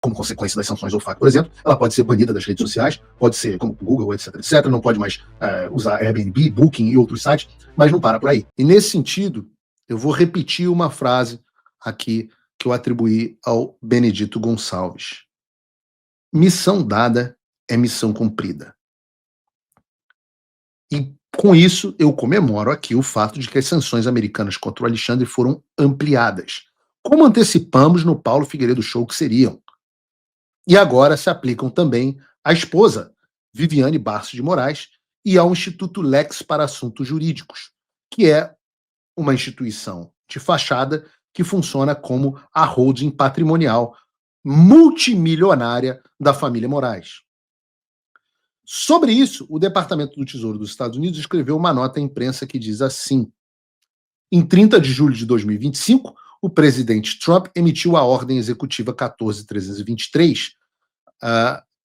como consequência das sanções ao FAC, por exemplo, ela pode ser banida das redes sociais, pode ser como Google, etc, etc, não pode mais usar Airbnb, Booking e outros sites, mas não para por aí. E nesse sentido, eu vou repetir uma frase aqui que eu atribuí ao Benedito Gonçalves. Missão dada é missão cumprida. E com isso, eu comemoro aqui o fato de que as sanções americanas contra o Alexandre foram ampliadas, como antecipamos no Paulo Figueiredo Show que seriam. E agora se aplicam também à esposa, Viviane Barços de Moraes, e ao Instituto Lex para Assuntos Jurídicos, que é uma instituição de fachada que funciona como a holding patrimonial multimilionária da família Moraes. Sobre isso, o Departamento do Tesouro dos Estados Unidos escreveu uma nota à imprensa que diz assim: em 30 de julho de 2025, o presidente Trump emitiu a Ordem Executiva 14323,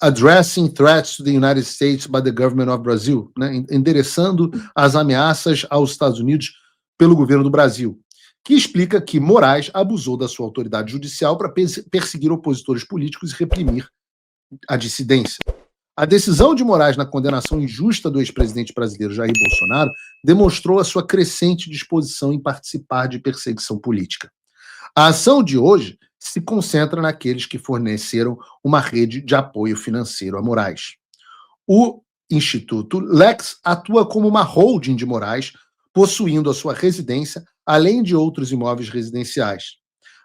Addressing Threats to the United States by the Government of Brazil, né, endereçando as ameaças aos Estados Unidos pelo governo do Brasil, que explica que Moraes abusou da sua autoridade judicial para perseguir opositores políticos e reprimir a dissidência. A decisão de Moraes na condenação injusta do ex-presidente brasileiro Jair Bolsonaro demonstrou a sua crescente disposição em participar de perseguição política. A ação de hoje se concentra naqueles que forneceram uma rede de apoio financeiro a Moraes. O Instituto Lex atua como uma holding de Moraes, possuindo a sua residência, além de outros imóveis residenciais.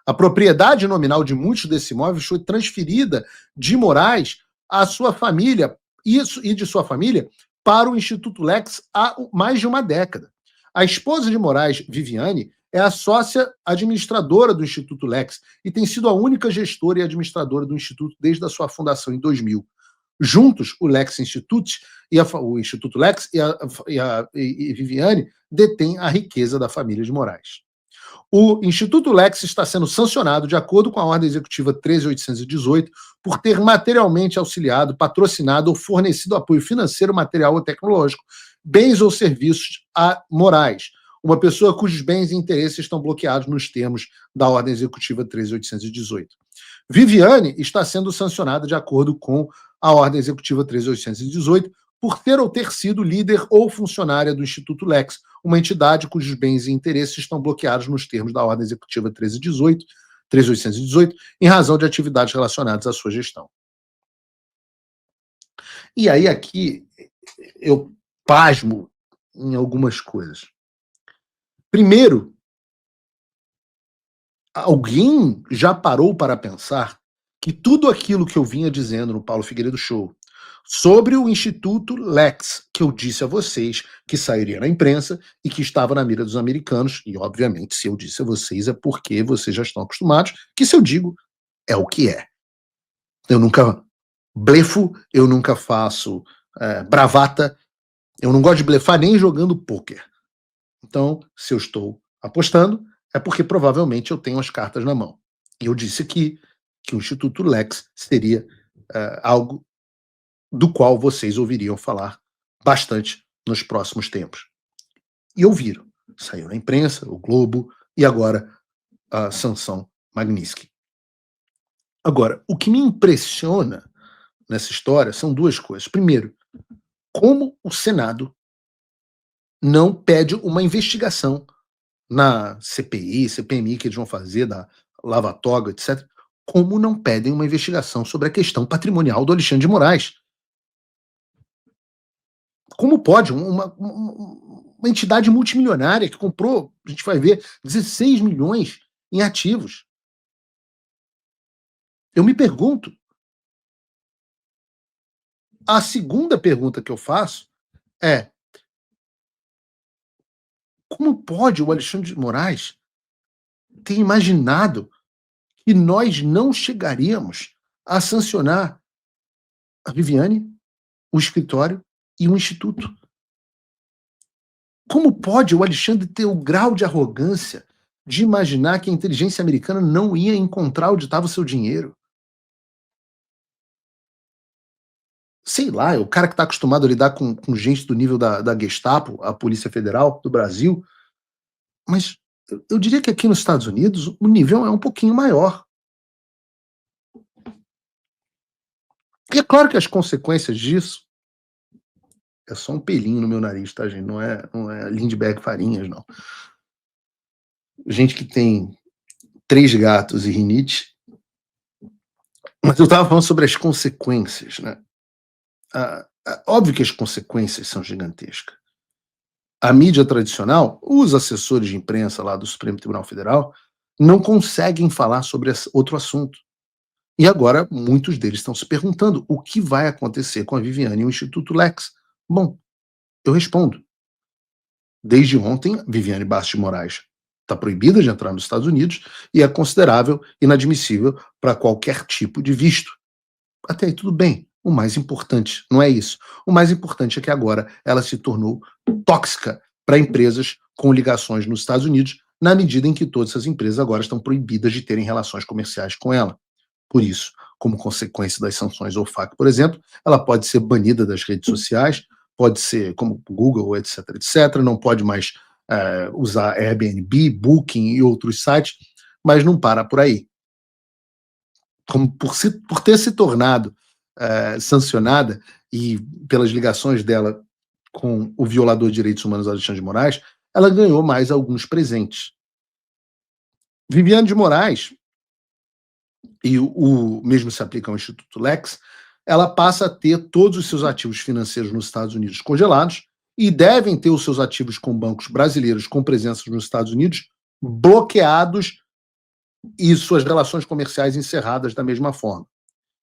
A propriedade nominal de muitos desses imóveis foi transferida de Moraes à sua família e de sua família para o Instituto Lex há mais de uma década. A esposa de Moraes, Viviane, é a sócia administradora do Instituto Lex e tem sido a única gestora e administradora do Instituto desde a sua fundação em 2000. Juntos, o Lex Institute o Instituto Lex e Viviane detêm a riqueza da família de Moraes. O Instituto Lex está sendo sancionado de acordo com a Ordem Executiva 13.818 por ter materialmente auxiliado, patrocinado ou fornecido apoio financeiro, material ou tecnológico, bens ou serviços a Moraes, uma pessoa cujos bens e interesses estão bloqueados nos termos da Ordem Executiva 13.818. Viviane está sendo sancionada de acordo com a Ordem Executiva 13.818 por ter ou ter sido líder ou funcionária do Instituto Lex, uma entidade cujos bens e interesses estão bloqueados nos termos da Ordem Executiva 13.818, em razão de atividades relacionadas à sua gestão. E aí aqui eu pasmo em algumas coisas. Primeiro, alguém já parou para pensar que tudo aquilo que eu vinha dizendo no Paulo Figueiredo Show sobre o Instituto Lex, que eu disse a vocês que sairia na imprensa e que estava na mira dos americanos, e obviamente se eu disse a vocês é porque vocês já estão acostumados, que se eu digo é o que é. Eu nunca blefo, eu nunca faço bravata, eu não gosto de blefar nem jogando pôquer. Então, se eu estou apostando, é porque provavelmente eu tenho as cartas na mão. E eu disse aqui que o Instituto Lex seria algo do qual vocês ouviriam falar bastante nos próximos tempos. E ouviram. Saiu na imprensa, o Globo, e agora a sanção Magnitsky. Agora, o que me impressiona nessa história são duas coisas. Primeiro, como o Senado não pede uma investigação na CPI, CPMI que eles vão fazer, da Lava Toga, etc., como não pedem uma investigação sobre a questão patrimonial do Alexandre de Moraes. Como pode uma entidade multimilionária que comprou, a gente vai ver, 16 milhões em ativos? Eu me pergunto. A segunda pergunta que eu faço é: como pode o Alexandre de Moraes ter imaginado que nós não chegaríamos a sancionar a Viviane, o escritório e o instituto? Como pode o Alexandre ter o grau de arrogância de imaginar que a inteligência americana não ia encontrar onde estava o seu dinheiro? Sei lá, é o cara que está acostumado a lidar com gente do nível da Gestapo, a Polícia Federal do Brasil. Mas eu diria que aqui nos Estados Unidos o nível é um pouquinho maior. E é claro que as consequências disso é só um pelinho no meu nariz, tá, gente? Não é Lindbergh Farinhas, não. Gente que tem 3 gatos e rinite. Mas eu estava falando sobre as consequências, né? Óbvio que as consequências são gigantescas. A mídia tradicional, os assessores de imprensa lá do Supremo Tribunal Federal, não conseguem falar sobre outro assunto. E agora muitos deles estão se perguntando o que vai acontecer com a Viviane e o Instituto Lex. Bom, eu respondo. Desde ontem, Viviane Bastos de Moraes está proibida de entrar nos Estados Unidos e é considerável inadmissível para qualquer tipo de visto. Até aí tudo bem. O mais importante não é isso. O mais importante é que agora ela se tornou tóxica para empresas com ligações nos Estados Unidos, na medida em que todas essas empresas agora estão proibidas de terem relações comerciais com ela. Por isso, como consequência das sanções OFAC, por exemplo, ela pode ser banida das redes sociais, pode ser como Google, etc, etc, não pode mais usar Airbnb, Booking e outros sites, mas não para por aí. Como por ter se tornado sancionada e pelas ligações dela com o violador de direitos humanos Alexandre de Moraes, ela ganhou mais alguns presentes. Viviane de Moraes, e o mesmo se aplica ao Instituto Lex, ela passa a ter todos os seus ativos financeiros nos Estados Unidos congelados e devem ter os seus ativos com bancos brasileiros com presença nos Estados Unidos bloqueados e suas relações comerciais encerradas da mesma forma.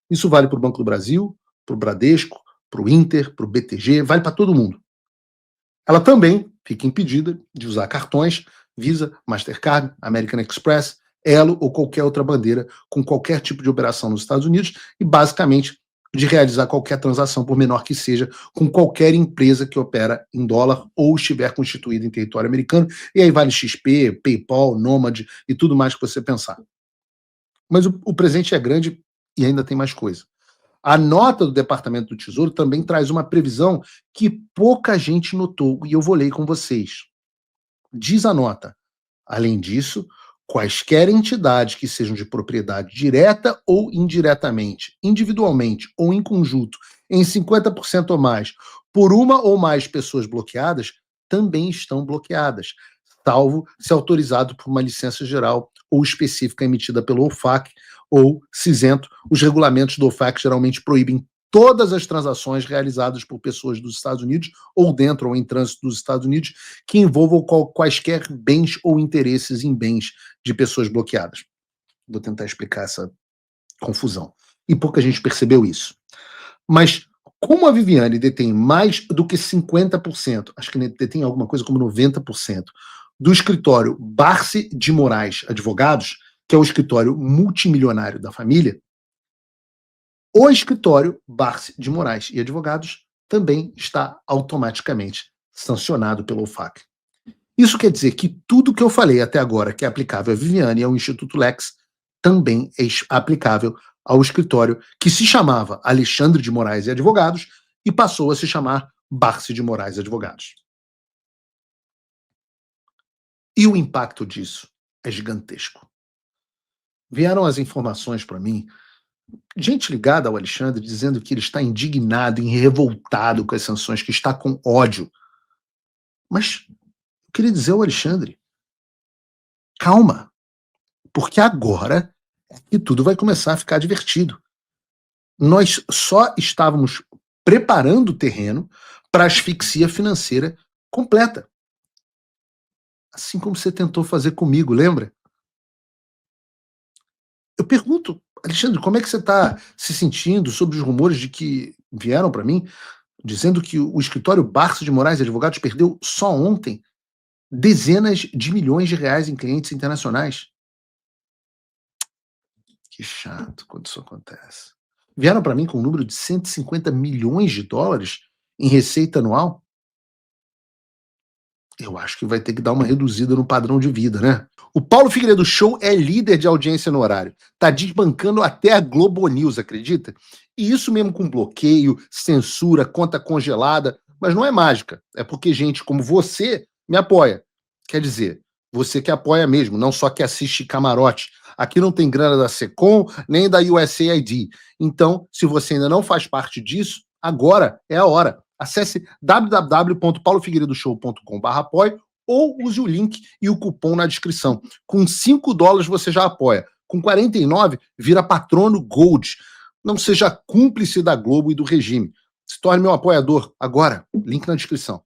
Isso vale para o Banco do Brasil, para o Bradesco, para o Inter, para o BTG, vale para todo mundo. Ela também fica impedida de usar cartões Visa, Mastercard, American Express, Elo ou qualquer outra bandeira com qualquer tipo de operação nos Estados Unidos e, basicamente, de realizar qualquer transação, por menor que seja, com qualquer empresa que opera em dólar ou estiver constituída em território americano. E aí vale XP, PayPal, Nomad e tudo mais que você pensar. Mas o presente é grande e ainda tem mais coisa. A nota do Departamento do Tesouro também traz uma previsão que pouca gente notou, e eu vou ler com vocês. Diz a nota: além disso, quaisquer entidades que sejam de propriedade direta ou indiretamente, individualmente ou em conjunto, em 50% ou mais, por uma ou mais pessoas bloqueadas, também estão bloqueadas, salvo se autorizado por uma licença geral ou específica emitida pelo OFAC ou cisento. Os regulamentos do OFAC geralmente proíbem todas as transações realizadas por pessoas dos Estados Unidos ou dentro ou em trânsito dos Estados Unidos que envolvam quaisquer bens ou interesses em bens de pessoas bloqueadas. Vou tentar explicar essa confusão. E pouca gente percebeu isso. Mas como a Viviane detém mais do que 50%, acho que detém alguma coisa como 90%, do escritório Barsi de Moraes Advogados, que é o escritório multimilionário da família, o escritório Barsi de Moraes e Advogados também está automaticamente sancionado pelo OFAC. Isso quer dizer que tudo que eu falei até agora que é aplicável a Viviane e ao Instituto Lex também é aplicável ao escritório que se chamava Alexandre de Moraes e Advogados e passou a se chamar Barsi de Moraes e Advogados. E o impacto disso é gigantesco. Vieram as informações para mim, gente ligada ao Alexandre, dizendo que ele está indignado e revoltado com as sanções, que está com ódio. Mas eu queria dizer ao Alexandre, calma, porque agora é que tudo vai começar a ficar divertido. Nós só estávamos preparando o terreno para a asfixia financeira completa. Assim como você tentou fazer comigo, lembra? Eu pergunto, Alexandre, como é que você está se sentindo sobre os rumores de que vieram para mim, dizendo que o escritório Barça de Moraes e Advogados perdeu só ontem dezenas de milhões de reais em clientes internacionais? Que chato quando isso acontece. Vieram para mim com um número de 150 milhões de dólares em receita anual? Eu acho que vai ter que dar uma reduzida no padrão de vida, né? O Paulo Figueiredo Show é líder de audiência no horário. Tá desbancando até a Globo News, acredita? E isso mesmo com bloqueio, censura, conta congelada. Mas não é mágica. É porque gente como você me apoia. Quer dizer, Você que apoia mesmo, não só que assiste camarote. Aqui não tem grana da Secom, nem da USAID. Então, se você ainda não faz parte disso, agora é a hora. Acesse www.paulofigueiredoshow.com/apoie ou use o link e o cupom na descrição. Com $5 você já apoia. Com 49, vira patrono Gold. Não seja cúmplice da Globo e do regime. Se torne meu apoiador agora. Link na descrição.